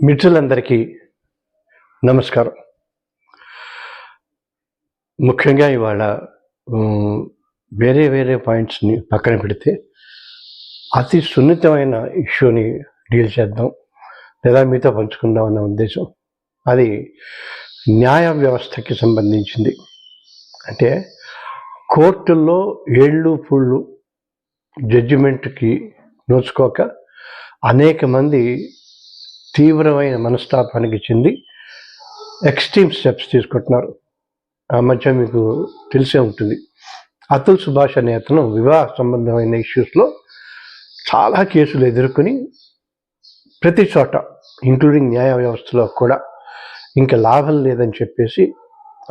మిత్రులందరికీ నమస్కారం. ముఖ్యంగా ఇవాళ వేరే వేరే పాయింట్స్ని పక్కన పెడితే అతి సున్నితమైన ఇష్యూని డీల్ చేద్దాం లేదా మీతో పంచుకుందాం అన్న ఉద్దేశం. అది న్యాయ వ్యవస్థకి సంబంధించింది. అంటే కోర్టుల్లో ఏళ్ళు పుళ్ళు జడ్జిమెంట్కి నోచుకోక అనేక మంది తీవ్రమైన మనస్తాపానికి చెంది ఎక్స్ట్రీమ్ స్టెప్స్ తీసుకుంటున్నారు. ఆ మధ్య మీకు తెలిసే ఉంటుంది, అతుల్ సుభాష్ అనే అతను వివాహ సంబంధమైన ఇష్యూస్లో చాలా కేసులు ఎదుర్కొని ప్రతి చోట ఇంక్లూడింగ్ న్యాయ వ్యవస్థలో కూడా ఇంకా లాభం లేదని చెప్పేసి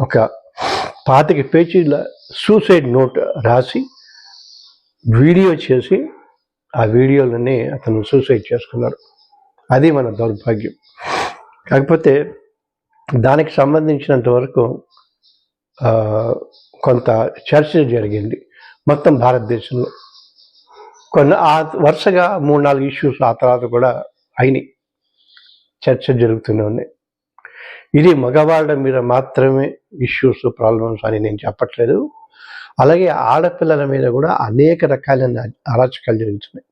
ఒక 25 పేజీల సూసైడ్ నోట్ రాసి వీడియో చేసి ఆ వీడియోలోనే అతను సూసైడ్ చేసుకున్నాడు. అది మన దౌర్భాగ్యం. కాకపోతే దానికి సంబంధించినంత వరకు కొంత చర్చ జరిగింది మొత్తం భారతదేశంలో. ఆ వరుసగా 3-4 ఇష్యూస్ ఆ తర్వాత కూడా అయినాయి, చర్చ జరుగుతూనే ఉన్నాయి. ఇది మగవాళ్ళ మీద మాత్రమే ఇష్యూస్ ప్రాబ్లమ్స్ అని నేను చెప్పట్లేదు. అలాగే ఆడపిల్లల మీద కూడా అనేక రకాలైన అరాచకాలు జరుగుతున్నాయి.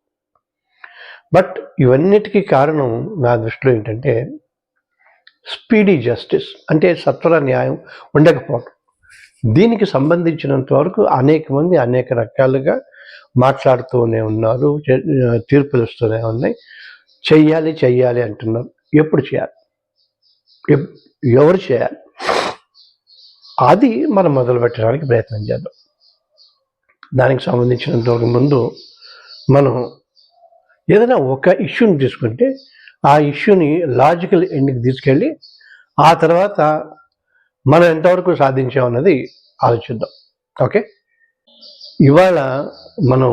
బట్ ఇవన్నిటికీ కారణం నా దృష్టిలో ఏంటంటే స్పీడీ జస్టిస్, అంటే సత్వర న్యాయం ఉండకపోవడం. దీనికి సంబంధించినంత వరకు అనేక మంది అనేక రకాలుగా మాట్లాడుతూనే ఉన్నారు, తీర్పులు ఇస్తూనే ఉన్నాయి. చెయ్యాలి చెయ్యాలి అంటున్నారు. ఎప్పుడు చేయాలి, ఎవరు చేయాలి, అది మనం మొదలు పెట్టడానికి ప్రయత్నం చేద్దాం. దానికి సంబంధించినంత వరకు ముందు మనం ఏదైనా ఒక ఇష్యూని తీసుకుంటే ఆ ఇష్యూని లాజికల్ ఎండ్కి తీసుకెళ్ళి ఆ తర్వాత మనం ఎంతవరకు సాధించామన్నది ఆలోచిద్దాం. ఓకే, ఇవాళ మనం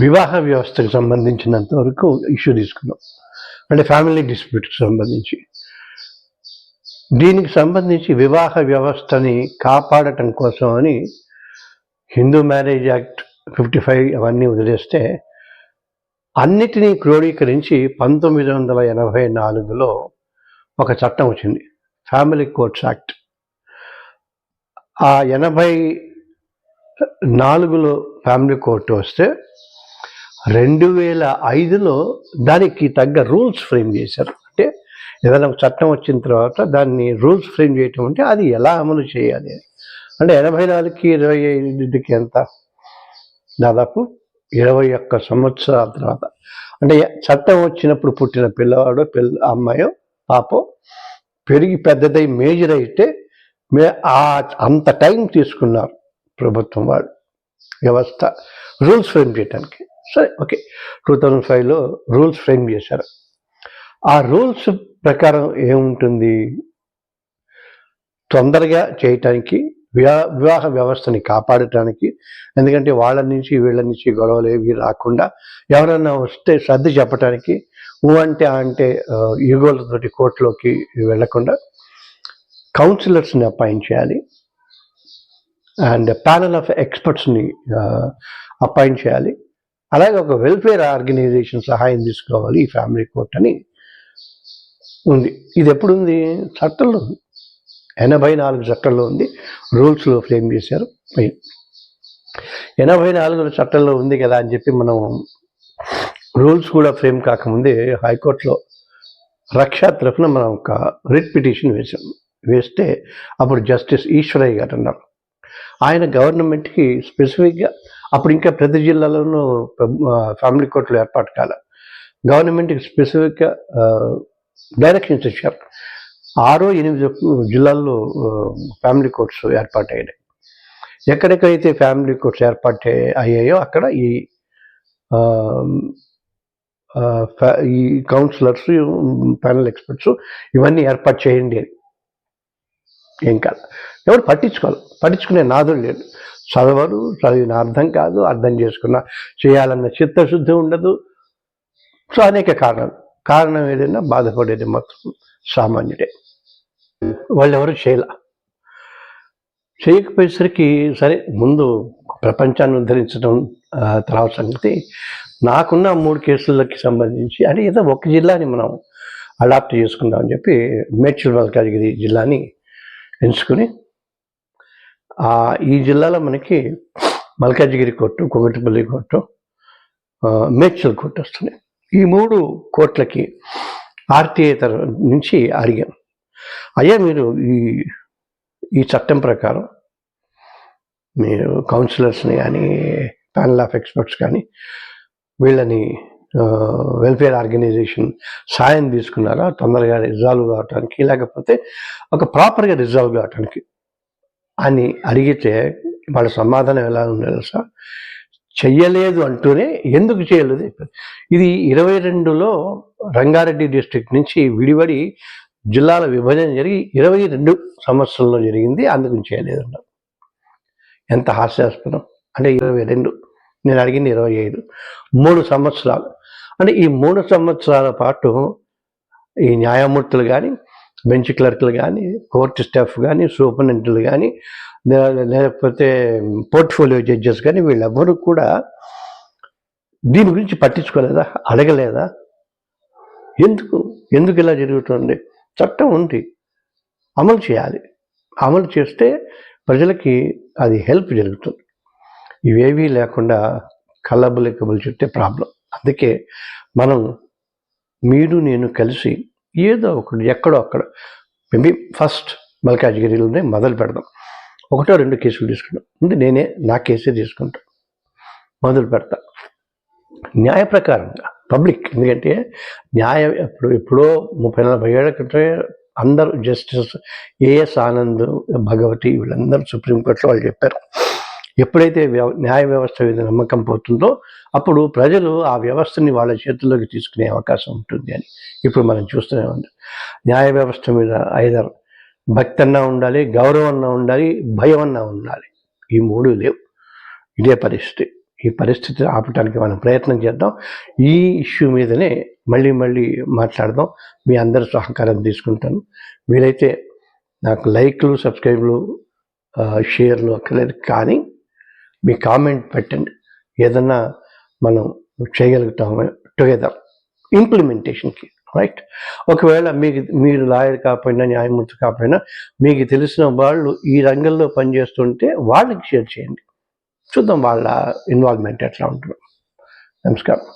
వివాహ వ్యవస్థకు సంబంధించినంత వరకు ఇష్యూ తీసుకున్నాం, అంటే ఫ్యామిలీ డిస్ప్యూట్కి సంబంధించి. దీనికి సంబంధించి వివాహ వ్యవస్థని కాపాడటం కోసం అని హిందూ మ్యారేజ్ యాక్ట్ 55 అవన్నీ వదిలేస్తే అన్నిటినీ క్రోడీకరించి 1984లో ఒక చట్టం వచ్చింది, ఫ్యామిలీ కోర్ట్స్ యాక్ట్. ఆ 84లో ఫ్యామిలీ కోర్టు వస్తే 2005లో దానికి తగ్గ రూల్స్ ఫ్రేమ్ చేశారు. అంటే ఏదైనా ఒక చట్టం వచ్చిన తర్వాత దాన్ని రూల్స్ ఫ్రేమ్ చేయటం అంటే అది ఎలా అమలు చేయాలి అని. అంటే 84కి 25కి ఎంత, దాదాపు 21 సంవత్సరాల తర్వాత. అంటే చట్టం వచ్చినప్పుడు పుట్టిన పిల్లవాడో అమ్మాయో పాపో పెరిగి పెద్దదై మేజర్ అయితే అంత టైం తీసుకున్నారు ప్రభుత్వం వాళ్ళు వ్యవస్థ రూల్స్ ఫ్రేమ్ చేయడానికి. సరే, ఓకే, 2005లో రూల్స్ ఫ్రేమ్ చేశారు. ఆ రూల్స్ ప్రకారం ఏముంటుంది, తొందరగా చేయటానికి, వివాహ వ్యవస్థని కాపాడటానికి, ఎందుకంటే వాళ్ళ నుంచి వీళ్ళ నుంచి గొడవలు ఏవి రాకుండా, ఎవరన్నా వస్తే సర్ది చెప్పడానికి, అంటే ఈగోలతోటి కోర్టులోకి వెళ్లకుండా కౌన్సిలర్స్ని అపాయింట్ చేయాలి అండ్ ప్యానల్ ఆఫ్ ఎక్స్పర్ట్స్ని అపాయింట్ చేయాలి. అలాగే ఒక వెల్ఫేర్ ఆర్గనైజేషన్ సహాయం తీసుకోవాలి ఈ ఫ్యామిలీ కోర్ట్ అని ఉంది. ఇది ఎప్పుడుంది, చట్టంలో ఉంది, 84 చట్టంలో ఉంది, రూల్స్లో ఫ్రేమ్ చేశారు. 84 చట్టంలో ఉంది కదా అని చెప్పి మనం రూల్స్ కూడా ఫ్రేమ్ కాకముందే హైకోర్టులో రక్ష తరఫున మనం ఒక రిట్ పిటిషన్ వేస్తే అప్పుడు జస్టిస్ ఈశ్వరయ్య గారు అన్నారు. ఆయన గవర్నమెంట్కి స్పెసిఫిక్గా, అప్పుడు ఇంకా ప్రతి జిల్లాలోనూ ఫ్యామిలీ కోర్టులు ఏర్పాటు కాల, గవర్నమెంట్కి స్పెసిఫిక్గా డైరెక్షన్స్ ఇచ్చారు. 6-8 జిల్లాల్లో ఫ్యామిలీ కోర్ట్స్ ఏర్పాటయ్యాయి. ఎక్కడెక్కడైతే ఫ్యామిలీ కోర్ట్స్ అయ్యాయో అక్కడ ఈ కౌన్సిలర్స్, ప్యానల్ ఎక్స్పర్ట్స్ ఇవన్నీ ఏర్పాటు చేయండి అని. ఏం కాదు, ఎవరు పట్టించుకునే నాదుడు లేదు. చదవరు, చదివిన అర్థం కాదు, అర్థం చేసుకున్న చేయాలన్న చిత్తశుద్ధి ఉండదు. సో అనేక కారణం ఏదైనా బాధపడేది మొత్తం సామాన్యుడే. వాళ్ళు ఎవరు చేయకపోయేసరికి సరే, ముందు ప్రపంచాన్ని ఉద్ధరించడం తర్వాత సంగతి. నాకున్న 3 కేసులకి సంబంధించి, అంటే ఏదో ఒక జిల్లాని మనం అడాప్ట్ చేసుకుందామని చెప్పి మేడ్చల్ మల్కాజ్గిరి జిల్లాని ఎంచుకుని ఈ జిల్లాలో మనకి Malkajgiri court, Kukatpally court, Medchal court వస్తున్నాయి. ఈ 3 కోర్టులకి ఆర్టీఐ నుంచి అడిగాం, అయ్యా మీరు ఈ చట్టం ప్రకారం మీరు కౌన్సిలర్స్ని కానీ ప్యానల్ ఆఫ్ ఎక్స్పర్ట్స్ కానీ వీళ్ళని వెల్ఫేర్ ఆర్గనైజేషన్ సాయం తీసుకున్నారా తొందరగా రిజాల్వ్ కావటానికి, లేకపోతే ఒక ప్రాపర్గా రిజాల్వ్ కావటానికి అని అడిగితే వాళ్ళ సమాధానం ఎలా ఉండదు సార్, చెయ్యలేదు అంటూనే ఎందుకు చేయలేదు. ఇది 22లో రంగారెడ్డి డిస్ట్రిక్ట్ నుంచి విడివడి జిల్లాల విభజన జరిగి 22 సంవత్సరంలో జరిగింది, అందుకు చేయలేదు అన్నారు. ఎంత హాస్యాస్పదం. అంటే 22, నేను అడిగింది 25, 3 సంవత్సరాలు. అంటే ఈ 3 సంవత్సరాల పాటు ఈ న్యాయమూర్తులు కానీ, బెంచ్ క్లర్క్లు కానీ, కోర్టు స్టాఫ్ కానీ, సూపరింటెండెంట్లు కానీ, లేకపోతే పోర్ట్ఫోలియో జడ్జెస్ కానీ వీళ్ళెవ్వరూ కూడా దీని గురించి పట్టించుకోలేదా, అడగలేదా? ఎందుకు ఇలా జరుగుతుంది? చట్టం ఉంది, అమలు చేయాలి. అమలు చేస్తే ప్రజలకి అది హెల్ప్ జరుగుతుంది. ఇవేవీ లేకుండా కల్లబులికబులు చెప్తే ప్రాబ్లం. అందుకే మనం మీరు నేను కలిసి ఏదో ఒకటి ఎక్కడో అక్కడ మేబీ ఫస్ట్ మల్కాజ్గిరిలోనే మొదలు పెడదాం. 1-2 కేసులు తీసుకుంటాం. ముందు నేనే నా కేసే తీసుకుంటాను, మొదలు పెడతా న్యాయ ప్రకారంగా పబ్లిక్. ఎందుకంటే న్యాయం ఎప్పుడో 30-40 ఏళ్ల క్రితమే అందరూ జస్టిస్ ఏఎస్ ఆనంద్, భగవతి వీళ్ళందరూ సుప్రీంకోర్టులో వాళ్ళు చెప్పారు, ఎప్పుడైతే న్యాయ వ్యవస్థ మీద నమ్మకం పోతుందో అప్పుడు ప్రజలు ఆ వ్యవస్థని వాళ్ళ చేతుల్లోకి తీసుకునే అవకాశం ఉంటుంది అని ఇప్పుడు మనం చూస్తూనే ఉన్నాం. న్యాయ వ్యవస్థ మీద ఐదర్ భక్తి అన్నా ఉండాలి, గౌరవం అన్నా ఉండాలి, భయం అన్నా ఉండాలి. ఈ 3 లేవు. ఇదే పరిస్థితి. ఈ పరిస్థితిని ఆపటానికి మనం ప్రయత్నం చేద్దాం. ఈ ఇష్యూ మీదనే మళ్ళీ మాట్లాడదాం. మీ అందరి సహకారం తీసుకుంటాను. వీలైతే నాకు లైక్లు, సబ్స్క్రైబ్లు, షేర్లు అక్కర్లేదు, కానీ మీ కామెంట్ పెట్టండి. ఏదన్నా మనం చేయగలుగుతాము టుగెదర్ ఇంప్లిమెంటేషన్కి, రైట్? ఒకవేళ మీరు లాయర్ కాకపోయినా, న్యాయమూర్తి కాకపోయినా, మీకు తెలిసిన వాళ్ళు ఈ రంగంలో పనిచేస్తుంటే వాళ్ళకి షేర్ చేయండి. చూద్దాం వాళ్ళ ఇన్వాల్వ్మెంట్ ఎట్లా ఉంటుందో. నమస్కారం.